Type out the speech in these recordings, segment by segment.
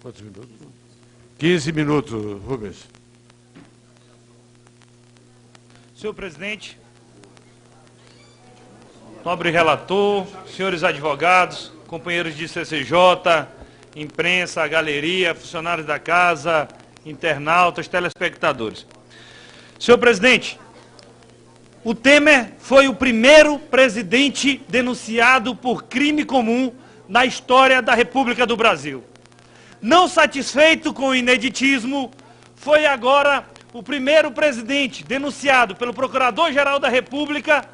Quantos minutos? 15 minutos, Rubens. Senhor presidente, nobre relator, senhores advogados, companheiros de CCJ, imprensa, galeria, funcionários da casa, internautas, telespectadores. Senhor presidente, o Temer foi o primeiro presidente denunciado por crime comum na história da República do Brasil. Não satisfeito com o ineditismo, foi agora o primeiro presidente denunciado pelo Procurador-Geral da República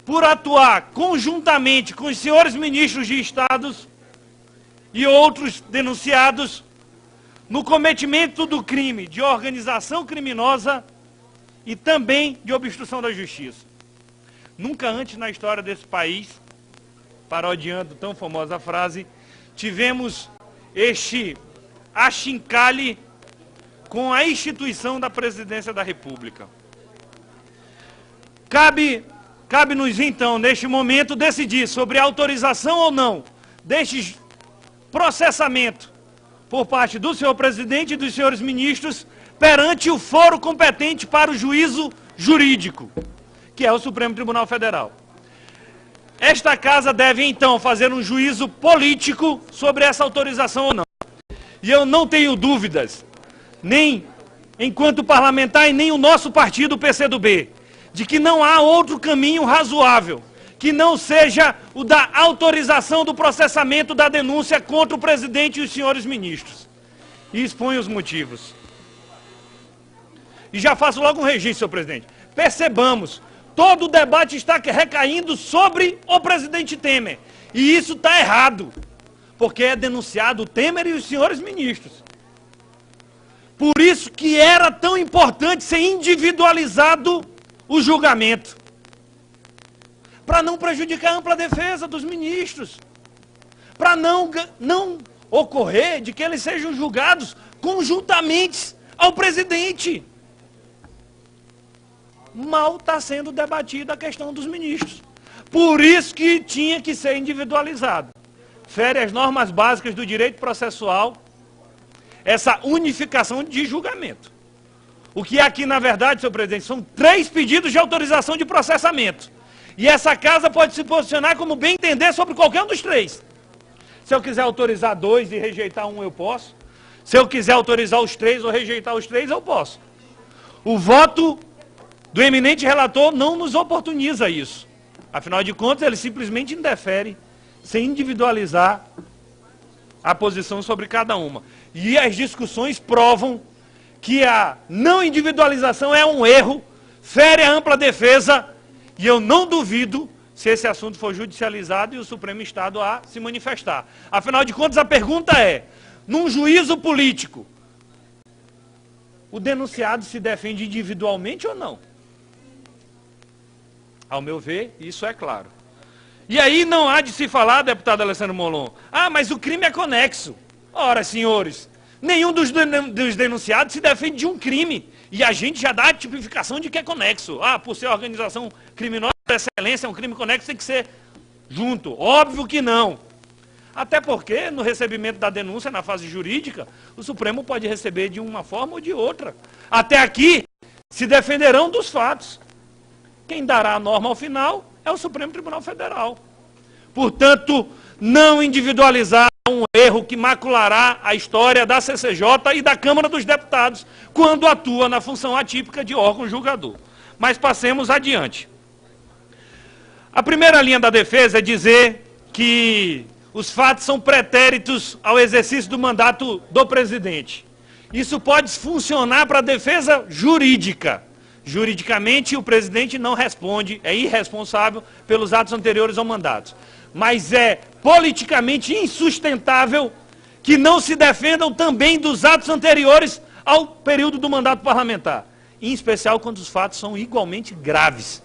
por atuar conjuntamente com os senhores ministros de Estados e outros denunciados no cometimento do crime de organização criminosa e também de obstrução da justiça. Nunca antes na história desse país, parodiando tão famosa frase, tivemos este achincalhe com a instituição da Presidência da República. Cabe-nos, então, neste momento, decidir sobre a autorização ou não deste processamento por parte do senhor presidente e dos senhores ministros perante o foro competente para o juízo jurídico, que é o Supremo Tribunal Federal. Esta casa deve, então, fazer um juízo político sobre essa autorização ou não. E eu não tenho dúvidas, nem enquanto parlamentar e nem o nosso partido, o PCdoB, de que não há outro caminho razoável que não seja o da autorização do processamento da denúncia contra o presidente e os senhores ministros. E exponho os motivos. E já faço logo um registro, senhor presidente. Percebamos, todo o debate está recaindo sobre o presidente Temer. E isso está errado, porque é denunciado o Temer e os senhores ministros. Por isso que era tão importante ser individualizado o julgamento, para não prejudicar a ampla defesa dos ministros, para não ocorrer de que eles sejam julgados conjuntamente ao presidente. Mal está sendo debatida a questão dos ministros. Por isso que tinha que ser individualizado. Fere as normas básicas do direito processual, essa unificação de julgamento. O que aqui, na verdade, senhor presidente, são 3 pedidos de autorização de processamento. E essa casa pode se posicionar como bem entender sobre qualquer um dos 3. Se eu quiser autorizar 2 e rejeitar um, eu posso. Se eu quiser autorizar os 3 ou rejeitar os 3, eu posso. O voto do eminente relator não nos oportuniza isso. Afinal de contas, ele simplesmente indefere, sem individualizar a posição sobre cada uma. E as discussões provam que a não individualização é um erro, fere a ampla defesa, e eu não duvido se esse assunto for judicializado e o Supremo Estado a se manifestar. Afinal de contas, a pergunta é, num juízo político, o denunciado se defende individualmente ou não? Ao meu ver, isso é claro. E aí não há de se falar, deputado Alessandro Molon, mas o crime é conexo. Ora, senhores, nenhum dos denunciados se defende de um crime. E a gente já dá a tipificação de que é conexo. Por ser organização criminosa por excelência, é um crime conexo, tem que ser junto. Óbvio que não. Até porque, no recebimento da denúncia, na fase jurídica, o Supremo pode receber de uma forma ou de outra. Até aqui, se defenderão dos fatos. Quem dará a norma ao final é o Supremo Tribunal Federal. Portanto, não individualizar um erro que maculará a história da CCJ e da Câmara dos Deputados, quando atua na função atípica de órgão julgador. Mas passemos adiante. A primeira linha da defesa é dizer que os fatos são pretéritos ao exercício do mandato do presidente. Isso pode funcionar para a defesa jurídica. Juridicamente, o presidente não responde, é irresponsável pelos atos anteriores ao mandato. Mas é politicamente insustentável que não se defendam também dos atos anteriores ao período do mandato parlamentar. Em especial quando os fatos são igualmente graves.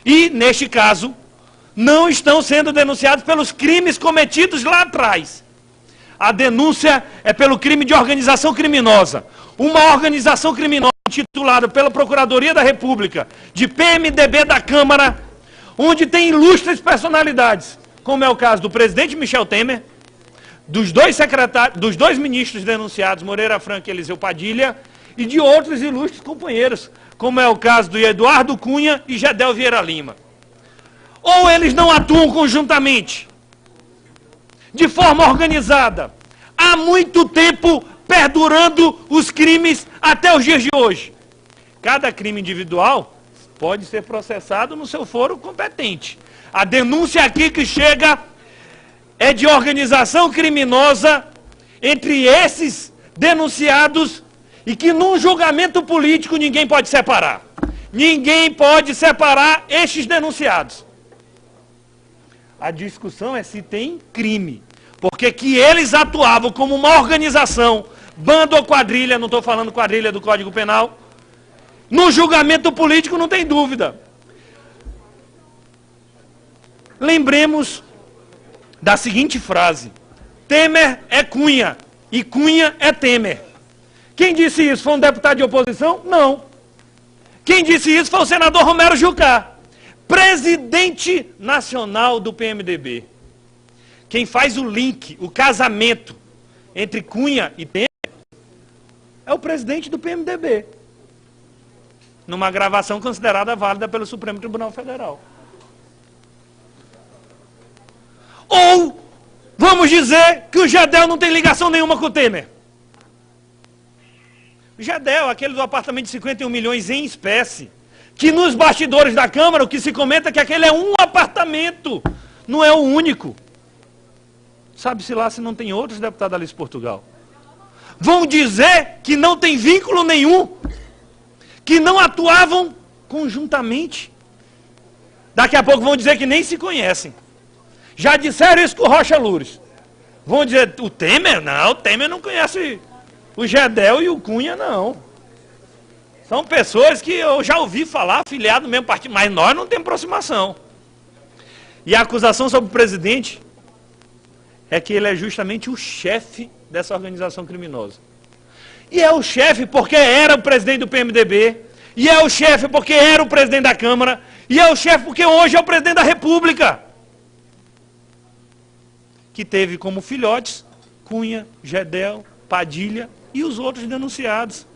E, neste caso, não estão sendo denunciados pelos crimes cometidos lá atrás. A denúncia é pelo crime de organização criminosa. Uma organização criminosa titulada pela Procuradoria da República, de PMDB da Câmara, onde tem ilustres personalidades, como é o caso do presidente Michel Temer, dos dois ministros denunciados, Moreira Franco e Eliseu Padilha, e de outros ilustres companheiros, como é o caso do Eduardo Cunha e Gedel Vieira Lima. Ou eles não atuam conjuntamente, de forma organizada, há muito tempo perdurando os crimes até os dias de hoje. Cada crime individual pode ser processado no seu foro competente. A denúncia aqui que chega é de organização criminosa entre esses denunciados e que num julgamento político ninguém pode separar. Ninguém pode separar estes denunciados. A discussão é se tem crime. Porque que eles atuavam como uma organização, bando ou quadrilha, não estou falando quadrilha do Código Penal, no julgamento político não tem dúvida. Lembremos da seguinte frase: Temer é Cunha e Cunha é Temer. Quem disse isso? Foi um deputado de oposição? Não. Quem disse isso foi o senador Romero Jucá, presidente nacional do PMDB. Quem faz o link, o casamento entre Cunha e Temer é o presidente do PMDB, numa gravação considerada válida pelo Supremo Tribunal Federal. Ou vamos dizer que o Gedel não tem ligação nenhuma com o Temer. O Gedel, aquele do apartamento de 51 milhões em espécie, que nos bastidores da Câmara o que se comenta é que aquele é um apartamento, não é o único. Sabe-se lá se não tem outros deputados ali de Portugal. Vão dizer que não tem vínculo nenhum, que não atuavam conjuntamente. Daqui a pouco vão dizer que nem se conhecem. Já disseram isso com o Rocha Loures. Vão dizer, o Temer? Não, o Temer não conhece o Gedel e o Cunha, não. São pessoas que eu já ouvi falar, afiliado no mesmo partido, mas nós não temos aproximação. E a acusação sobre o presidente é que ele é justamente o chefe dessa organização criminosa. E é o chefe porque era o presidente do PMDB, e é o chefe porque era o presidente da Câmara, e é o chefe porque hoje é o presidente da República. Que teve como filhotes Cunha, Gedel, Padilha e os outros denunciados.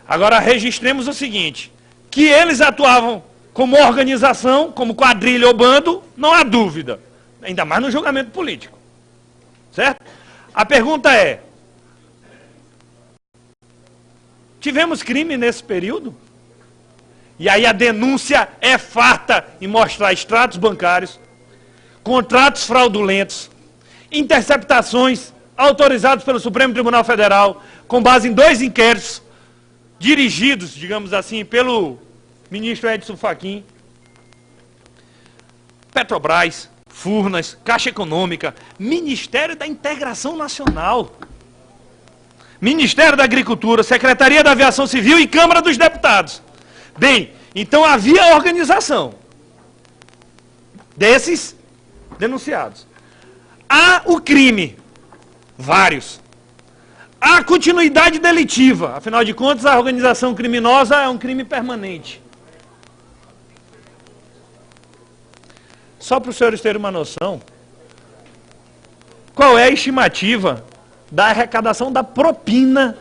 Agora registremos o seguinte, que eles atuavam como organização, como quadrilha ou bando, não há dúvida. Ainda mais no julgamento político. Certo? A pergunta é, tivemos crime nesse período? E aí a denúncia é farta em mostrar extratos bancários, contratos fraudulentos, interceptações autorizadas pelo Supremo Tribunal Federal, com base em 2 inquéritos, dirigidos, digamos assim, pelo ministro Edson Fachin, Petrobras, Furnas, Caixa Econômica, Ministério da Integração Nacional, Ministério da Agricultura, Secretaria da Aviação Civil e Câmara dos Deputados. Bem, então havia organização desses denunciados. Há o crime, vários. Há continuidade delitiva, afinal de contas a organização criminosa é um crime permanente. Só para os senhores terem uma noção, qual é a estimativa da arrecadação da propina,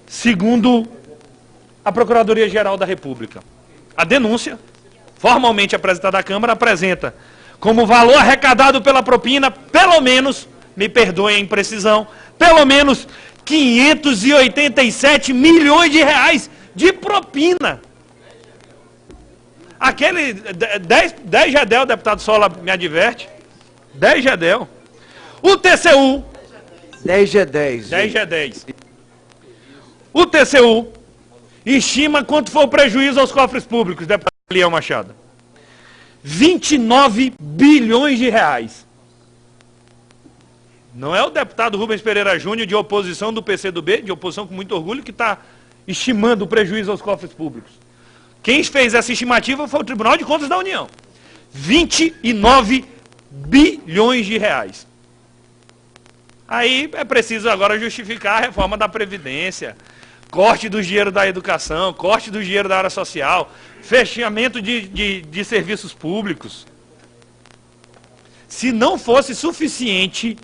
segundo a Procuradoria-Geral da República? A denúncia, formalmente apresentada à Câmara, apresenta como valor arrecadado pela propina, pelo menos, me perdoem a imprecisão, pelo menos 587 milhões de reais de propina. Aquele 10 Gedel, o deputado Sola me adverte, 10 Gedel. O TCU... 10 G10. 10 G10. O TCU estima quanto foi o prejuízo aos cofres públicos, deputado Leão Machado. 29 bilhões de reais. Não é o deputado Rubens Pereira Júnior, de oposição do PCdoB, de oposição com muito orgulho, que está estimando o prejuízo aos cofres públicos. Quem fez essa estimativa foi o Tribunal de Contas da União. 29 bilhões de reais. Aí é preciso agora justificar a reforma da Previdência, corte do dinheiro da educação, corte do dinheiro da área social, fechamento de serviços públicos. Se não fosse suficiente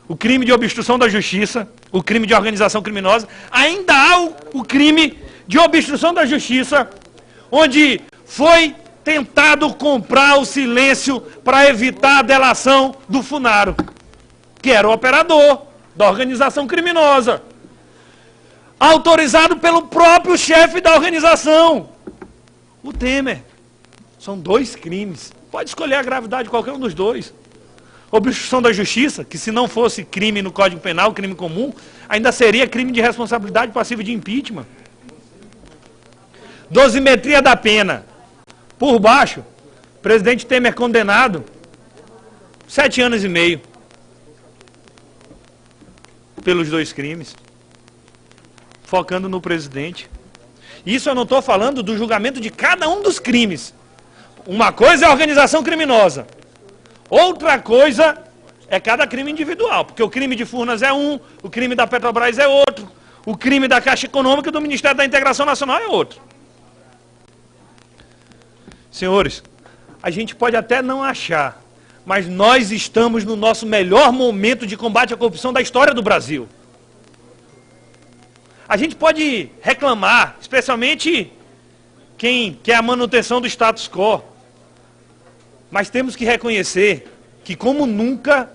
o crime de obstrução da justiça, o crime de organização criminosa, ainda há o crime de obstrução da justiça, onde foi tentado comprar o silêncio para evitar a delação do Funaro, que era o operador da organização criminosa, autorizado pelo próprio chefe da organização, o Temer. São 2 crimes. Pode escolher a gravidade de qualquer um dos 2. Obstrução da justiça, que se não fosse crime no Código Penal, crime comum, ainda seria crime de responsabilidade passiva de impeachment. Dosimetria da pena. Por baixo, presidente Temer condenado 7 anos e meio pelos 2 crimes, focando no presidente. Isso eu não estou falando do julgamento de cada um dos crimes. Uma coisa é a organização criminosa, outra coisa é cada crime individual, porque o crime de Furnas é um, o crime da Petrobras é outro, o crime da Caixa Econômica do Ministério da Integração Nacional é outro. Senhores, a gente pode até não achar, mas nós estamos no nosso melhor momento de combate à corrupção da história do Brasil. A gente pode reclamar, especialmente quem quer a manutenção do status quo, mas temos que reconhecer que, como nunca,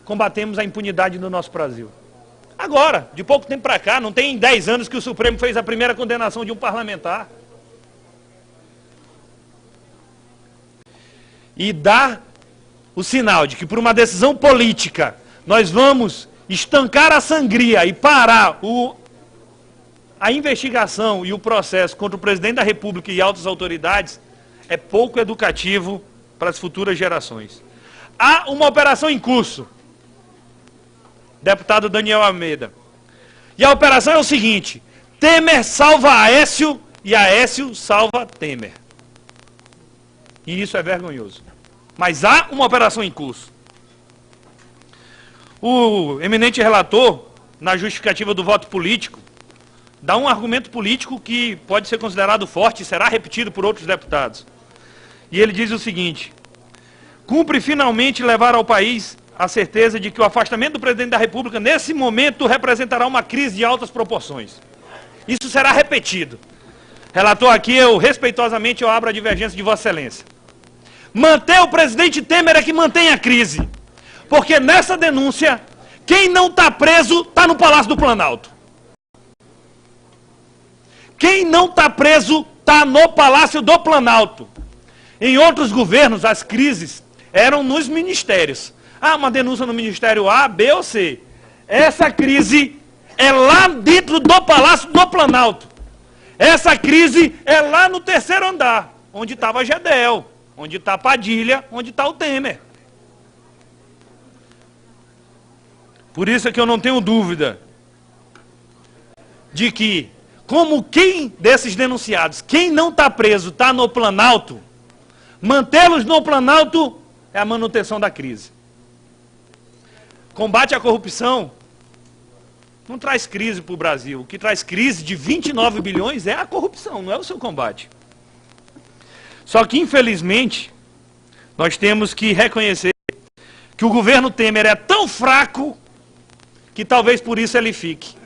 combatemos a impunidade no nosso Brasil. Agora, de pouco tempo para cá, não tem 10 anos que o Supremo fez a primeira condenação de um parlamentar. E dá o sinal de que, por uma decisão política, nós vamos estancar a sangria e parar a investigação e o processo contra o presidente da República e altas autoridades, é pouco educativo para as futuras gerações. Há uma operação em curso, deputado Daniel Almeida. E a operação é o seguinte: Temer salva Aécio e Aécio salva Temer. E isso é vergonhoso. Mas há uma operação em curso. O eminente relator, na justificativa do voto político, dá um argumento político que pode ser considerado forte e será repetido por outros deputados. E ele diz o seguinte: cumpre finalmente levar ao país a certeza de que o afastamento do presidente da República, nesse momento, representará uma crise de altas proporções. Isso será repetido. Relator, aqui eu, respeitosamente, eu abro a divergência de Vossa Excelência. Manter o presidente Temer é que mantém a crise. Porque nessa denúncia, quem não está preso está no Palácio do Planalto. Quem não está preso está no Palácio do Planalto. Em outros governos, as crises eram nos ministérios. Ah, uma denúncia no Ministério A, B ou C. Essa crise é lá dentro do Palácio do Planalto. Essa crise é lá no 3º andar, onde estava Gedel, onde está Padilha, onde está o Temer. Por isso é que eu não tenho dúvida de que, como quem desses denunciados, quem não está preso, está no Planalto, mantê-los no Planalto é a manutenção da crise. Combate à corrupção não traz crise para o Brasil. O que traz crise de 29 bilhões é a corrupção, não é o seu combate. Só que, infelizmente, nós temos que reconhecer que o governo Temer é tão fraco que talvez por isso ele fique.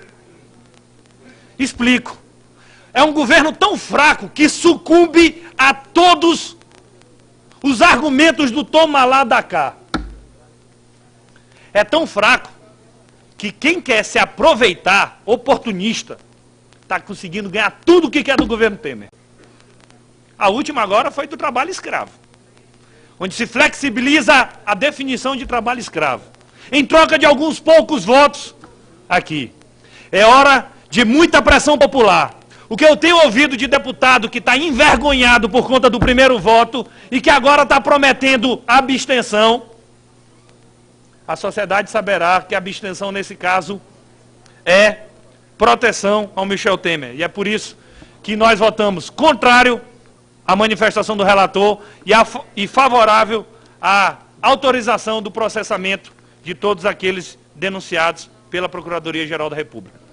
Explico. É um governo tão fraco que sucumbe a todos os argumentos do toma lá da cá. É tão fraco que quem quer se aproveitar, oportunista, está conseguindo ganhar tudo o que quer do governo Temer. A última agora foi do trabalho escravo, onde se flexibiliza a definição de trabalho escravo, em troca de alguns poucos votos aqui. É hora de muita pressão popular. O que eu tenho ouvido de deputado que está envergonhado por conta do primeiro voto e que agora está prometendo abstenção, a sociedade saberá que a abstenção nesse caso é proteção ao Michel Temer. E é por isso que nós votamos contrário à manifestação do relator e favorável à autorização do processamento de todos aqueles denunciados pela Procuradoria-Geral da República.